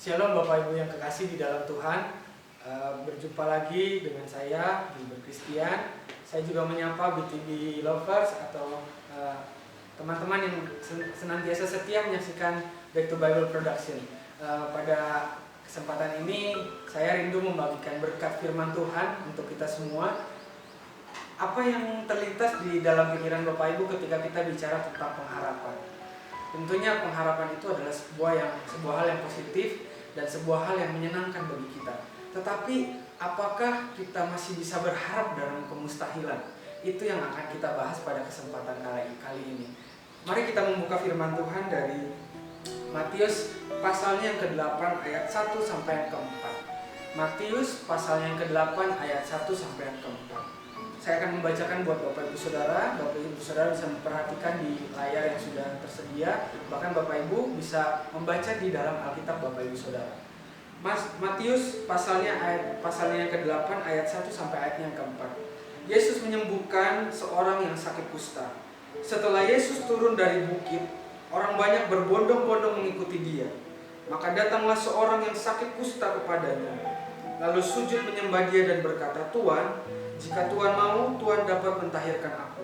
Shalom Bapak Ibu yang kekasih di dalam Tuhan. Berjumpa lagi dengan saya, Gilbert Christian. Saya juga menyapa BTB Lovers atau teman-teman yang senantiasa setia menyaksikan Back to Bible Production. Pada kesempatan ini saya rindu membagikan berkat firman Tuhan untuk kita semua. Apa yang terlintas di dalam pikiran Bapak Ibu ketika kita bicara tentang pengharapan? Tentunya pengharapan itu adalah sebuah hal yang positif dan sebuah hal yang menyenangkan bagi kita. Tetapi apakah kita masih bisa berharap dalam kemustahilan? Itu yang akan kita bahas pada kesempatan kali ini. Mari kita membuka firman Tuhan dari Matius pasalnya yang ke-8 ayat 1 sampai yang ke-4. Matius pasalnya yang ke-8 ayat 1 sampai yang ke-4. Saya akan membacakan buat Bapak Ibu Saudara. Bapak Ibu Saudara bisa memperhatikan di layar yang sudah tersedia. Bahkan Bapak Ibu bisa membaca di dalam Alkitab Bapak Ibu Saudara. Matius pasalnya yang ke-8 ayat 1 sampai ayat yang ke-4. Yesus menyembuhkan seorang yang sakit kusta. Setelah Yesus turun dari bukit, orang banyak berbondong-bondong mengikuti dia. Maka datanglah seorang yang sakit kusta kepadanya, lalu sujud menyembah dia dan berkata, "Tuan, jika Tuhan mau, Tuhan dapat mentahirkan aku."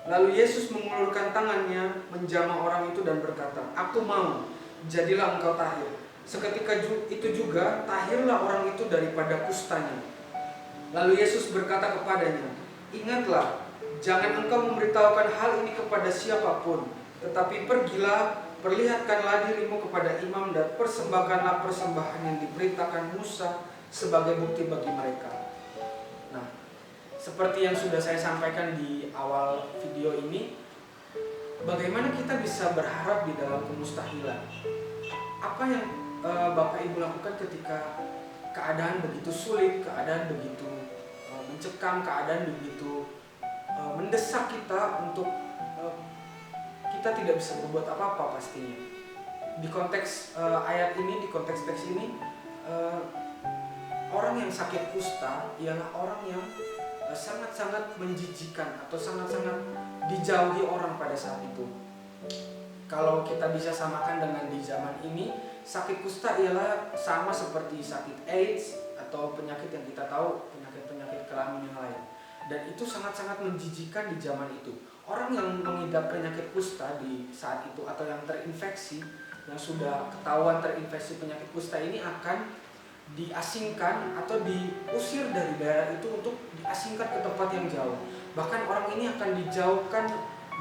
Lalu Yesus mengulurkan tangannya, menjamah orang itu dan berkata, "Aku mau, jadilah engkau tahir." Seketika itu juga tahirlah orang itu daripada kustanya. Lalu Yesus berkata kepadanya, "Ingatlah, jangan engkau memberitahukan hal ini kepada siapapun, tetapi pergilah, perlihatkanlah dirimu kepada imam dan persembahkanlah persembahan yang diberitakan Musa sebagai bukti bagi mereka." Nah, seperti yang sudah saya sampaikan di awal video ini, bagaimana kita bisa berharap di dalam kemustahilan? Apa yang Bapak Ibu lakukan ketika keadaan begitu sulit, keadaan begitu mencekam, keadaan begitu mendesak kita untuk kita tidak bisa berbuat apa-apa pastinya. Di konteks ayat ini, di konteks teks ini, orang yang sakit kusta ialah orang yang sangat-sangat menjijikan atau sangat-sangat dijauhi orang pada saat itu. Kalau kita bisa samakan dengan di zaman ini, sakit kusta ialah sama seperti sakit AIDS atau penyakit yang kita tahu, penyakit-penyakit kelamin yang lain. Dan itu sangat-sangat menjijikan di zaman itu. Orang yang mengidap penyakit kusta di saat itu atau yang terinfeksi, yang sudah ketahuan terinfeksi penyakit kusta ini akan diasingkan atau diusir dari daerah itu untuk diasingkan ke tempat yang jauh. Bahkan orang ini akan dijauhkan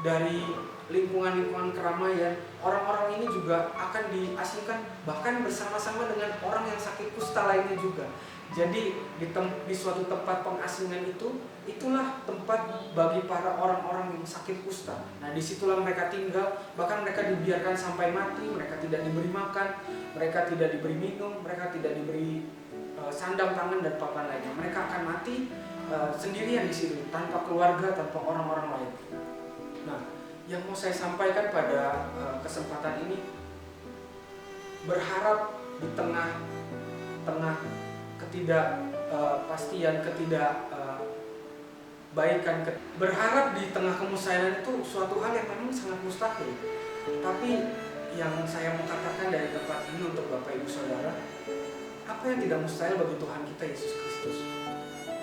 dari lingkungan-lingkungan keramaian. Orang-orang ini juga akan diasingkan bahkan bersama-sama dengan orang yang sakit kusta lainnya juga. Jadi di suatu tempat pengasingan itulah tempat bagi para orang-orang yang sakit kusta. Nah, disitulah mereka tinggal, bahkan mereka dibiarkan sampai mati, mereka tidak diberi makan, mereka tidak diberi minum, mereka tidak diberi sandang tangan dan papan lainnya. Mereka akan mati sendirian di situ, tanpa keluarga, tanpa orang-orang lain. Nah, yang mau saya sampaikan pada kesempatan ini, berharap di tengah ketidakpastian, ketidakbaikan, berharap di tengah kemustahilan itu suatu hal yang memang sangat mustahil. Tapi yang saya mau katakan dari tempat ini untuk Bapak Ibu Saudara, apa yang tidak mustahil bagi Tuhan kita Yesus Kristus?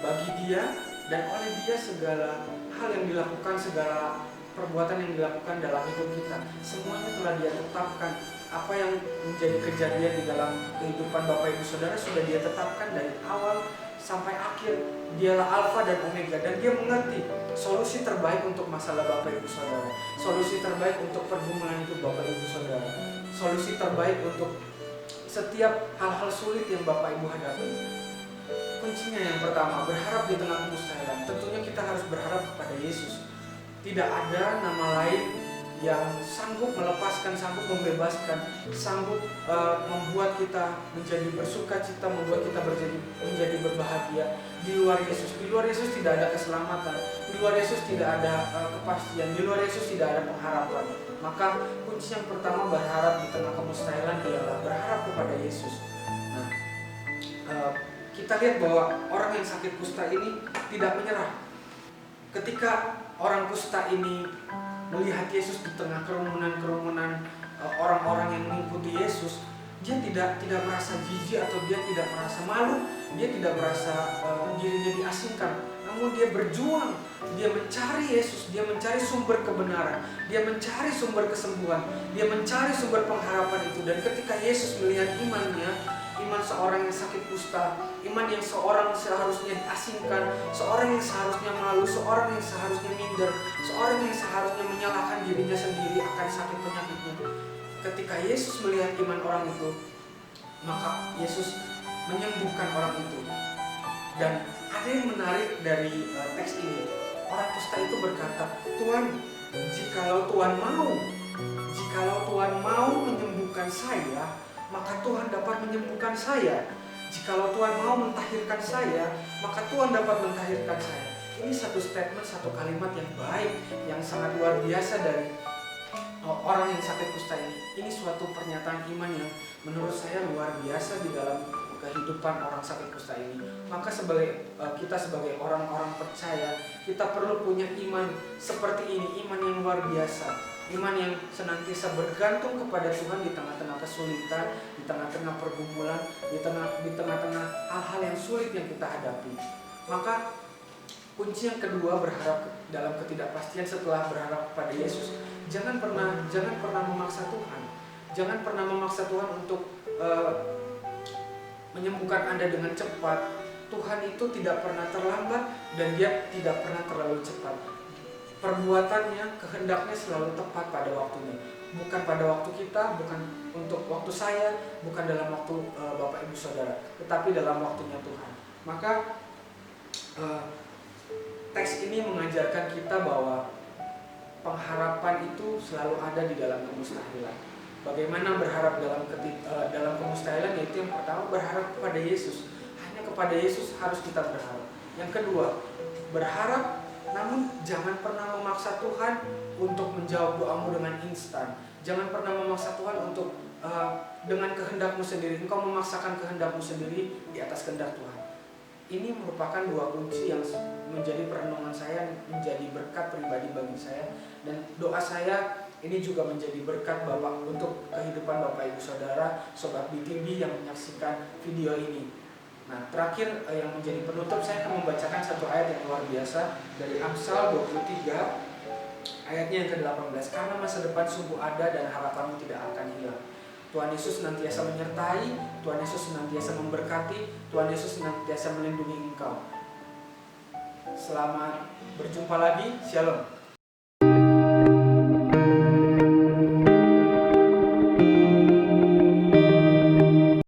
Bagi Dia dan oleh Dia segala hal yang dilakukan, segala perbuatan yang dilakukan dalam hidup kita, semuanya telah Dia tetapkan. Apa yang menjadi kejadian di dalam kehidupan Bapak Ibu Saudara sudah Dia tetapkan dari awal sampai akhir. Dialah Alfa dan Omega, dan Dia mengerti solusi terbaik untuk masalah Bapak Ibu Saudara, solusi terbaik untuk pergumulan hidup Bapak Ibu Saudara, solusi terbaik untuk setiap hal-hal sulit yang Bapak Ibu hadapi. Kuncinya yang pertama, berharap di tengah kemustahilan. Tentunya kita harus berharap kepada Yesus. Tidak ada nama lain yang sanggup melepaskan, sanggup membebaskan, sanggup membuat kita menjadi bersuka cita, membuat kita menjadi berbahagia di luar Yesus. Di luar Yesus tidak ada keselamatan, di luar Yesus tidak ada kepastian, di luar Yesus tidak ada pengharapan. Maka kunci yang pertama berharap di tengah kemustahilan ialah berharap kepada Yesus. Nah, kita lihat bahwa orang yang sakit kusta ini tidak menyerah. Ketika orang kusta ini melihat Yesus di tengah kerumunan orang-orang yang mengikuti Yesus, dia tidak merasa jijik atau dia tidak merasa malu, dia tidak merasa dirinya diasingkan, namun dia berjuang, dia mencari Yesus, dia mencari sumber kebenaran, dia mencari sumber kesembuhan, dia mencari sumber pengharapan itu. Dan ketika Yesus melihat imannya, iman seorang yang sakit kusta, iman yang seorang seharusnya diasingkan, seorang yang seharusnya malu, seorang yang seharusnya minder, seorang yang seharusnya menyalahkan dirinya sendiri akan sakit penyakitnya. Ketika Yesus melihat iman orang itu, maka Yesus menyembuhkan orang itu. Dan ada yang menarik dari teks ini. Orang kusta itu berkata, Tuhan, jikalau Tuhan mau menyembuhkan saya, maka Tuhan dapat menyembuhkan saya. Jikalau Tuhan mau mentahirkan saya, maka Tuhan dapat mentahirkan saya. Ini satu statement, satu kalimat yang baik, yang sangat luar biasa dari orang yang sakit kusta ini. Ini suatu pernyataan iman yang menurut saya luar biasa di dalam kehidupan orang sakit kusta ini. Maka kita sebagai orang-orang percaya, kita perlu punya iman seperti ini, iman yang luar biasa. Iman yang senantiasa bergantung kepada Tuhan di tengah-tengah kesulitan, di tengah-tengah pergumulan, di tengah-tengah hal-hal yang sulit yang kita hadapi. Maka kunci yang kedua, berharap dalam ketidakpastian setelah berharap kepada Yesus. Jangan pernah memaksa Tuhan. Jangan pernah memaksa Tuhan untuk menyembuhkan Anda dengan cepat. Tuhan itu tidak pernah terlambat dan Dia tidak pernah terlalu cepat. Perbuatannya, kehendaknya selalu tepat pada waktunya. Bukan pada waktu kita, bukan untuk waktu saya, bukan dalam waktu Bapak Ibu Saudara, tetapi dalam waktunya Tuhan. Maka teks ini mengajarkan kita bahwa pengharapan itu selalu ada di dalam kemustahilan. Bagaimana berharap dalam kemustahilan? Yaitu yang pertama, berharap kepada Yesus. Hanya kepada Yesus harus kita berharap. Yang kedua, berharap namun jangan pernah memaksa Tuhan untuk menjawab doamu dengan instan. Jangan pernah memaksa Tuhan untuk dengan kehendakmu sendiri. Engkau memaksakan kehendakmu sendiri di atas kehendak Tuhan. Ini merupakan dua kunci yang menjadi perenungan saya, menjadi berkat pribadi bagi saya. Dan doa saya ini juga menjadi berkat Bapak untuk kehidupan Bapak Ibu Saudara, Sobat BTB yang menyaksikan video ini. Nah, terakhir yang menjadi penutup, saya akan membacakan satu ayat yang luar biasa dari Amsal 23 ayatnya yang ke-18. Karena masa depan sungguh ada dan harapanmu tidak akan hilang. Tuhan Yesus senantiasa menyertai, Tuhan Yesus senantiasa memberkati, Tuhan Yesus senantiasa melindungi engkau. Selamat berjumpa lagi, Shalom.